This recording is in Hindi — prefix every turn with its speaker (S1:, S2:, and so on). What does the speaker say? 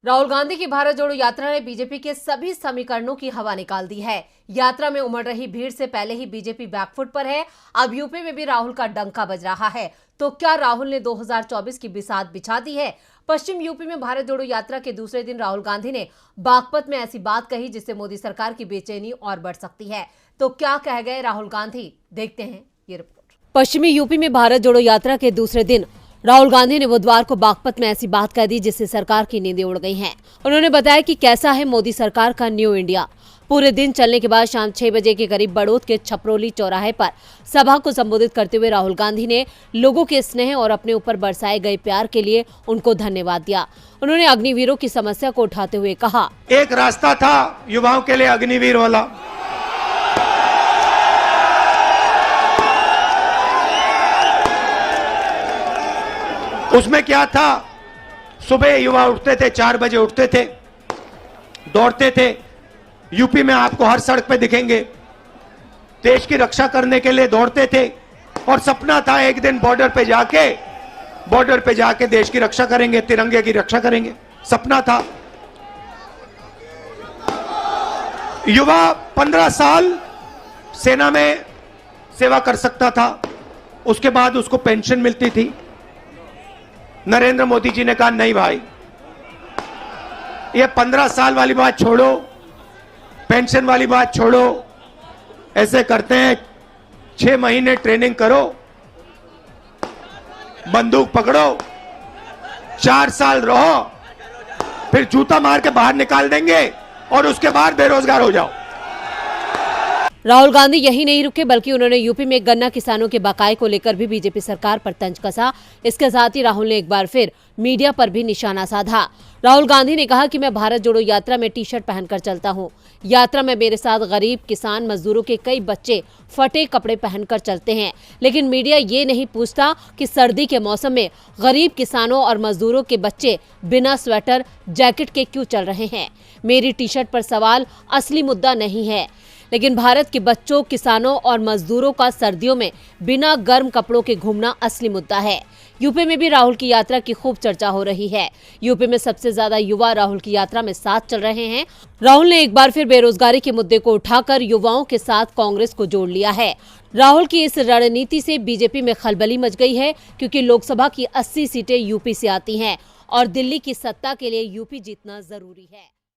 S1: राहुल गांधी की भारत जोड़ो यात्रा ने बीजेपी के सभी समीकरणों की हवा निकाल दी है। यात्रा में उमड़ रही भीड़ से पहले ही बीजेपी बैकफुट पर है। अब यूपी में भी राहुल का डंका बज रहा है। तो क्या राहुल ने 2024 की बिसात बिछा दी है? पश्चिम यूपी में भारत जोड़ो यात्रा के दूसरे दिन राहुल गांधी ने बागपत में ऐसी बात कही जिससे मोदी सरकार की बेचैनी और बढ़ सकती है। तो क्या कह गए राहुल गांधी, देखते हैं ये रिपोर्ट। पश्चिमी यूपी में भारत जोड़ो यात्रा के दूसरे दिन राहुल गांधी ने बुधवार को बागपत में ऐसी बात कह दी जिससे सरकार की नींदें उड़ गई हैं। उन्होंने बताया कि कैसा है मोदी सरकार का न्यू इंडिया। पूरे दिन चलने के बाद शाम 6 बजे के करीब बड़ौद के छपरोली चौराहे पर सभा को संबोधित करते हुए राहुल गांधी ने लोगों के स्नेह और अपने ऊपर बरसाए गए प्यार के लिए उनको धन्यवाद दिया। उन्होंने अग्निवीरों की समस्या को उठाते हुए कहा,
S2: एक रास्ता था युवाओं के लिए अग्निवीर वाला, उसमें क्या था, सुबह युवा उठते थे, 4 बजे उठते थे, दौड़ते थे। यूपी में आपको हर सड़क पे दिखेंगे, देश की रक्षा करने के लिए दौड़ते थे और सपना था एक दिन बॉर्डर पे जाके देश की रक्षा करेंगे, तिरंगे की रक्षा करेंगे, सपना था। युवा 15 साल सेना में सेवा कर सकता था, उसके बाद उसको पेंशन मिलती थी। नरेंद्र मोदी जी ने कहा नहीं भाई, ये 15 साल वाली बात छोड़ो, पेंशन वाली बात छोड़ो, ऐसे करते हैं 6 महीने ट्रेनिंग करो, बंदूक पकड़ो, 4 साल रहो, फिर जूता मार के बाहर निकाल देंगे और उसके बाद बेरोजगार हो जाओ।
S1: राहुल गांधी यही नहीं रुके बल्कि उन्होंने यूपी में गन्ना किसानों के बकाये को लेकर भी बीजेपी सरकार पर तंज कसा। इसके साथ ही राहुल ने एक बार फिर मीडिया पर भी निशाना साधा। राहुल गांधी ने कहा कि मैं भारत जोड़ो यात्रा में टी-शर्ट पहनकर चलता हूं। यात्रा में मेरे साथ गरीब किसान मजदूरों के कई बच्चे फटे कपड़े पहनकर चलते हैं, लेकिन मीडिया ये नहीं पूछता कि सर्दी के मौसम में गरीब किसानों और मजदूरों के बच्चे बिना स्वेटर जैकेट के क्यों चल रहे हैं। मेरी टी-शर्ट पर सवाल असली मुद्दा नहीं है, लेकिन भारत के बच्चों, किसानों और मजदूरों का सर्दियों में बिना गर्म कपड़ों के घूमना असली मुद्दा है। यूपी में भी राहुल की यात्रा की खूब चर्चा हो रही है। यूपी में सबसे ज्यादा युवा राहुल की यात्रा में साथ चल रहे हैं। राहुल ने एक बार फिर बेरोजगारी के मुद्दे को उठाकर युवाओं के साथ कांग्रेस को जोड़ लिया है। राहुल की इस रणनीति से बीजेपी में खलबली मच गई है, क्योंकि लोकसभा की 80 सीटें यूपी से आती हैं और दिल्ली की सत्ता के लिए यूपी जीतना जरूरी है।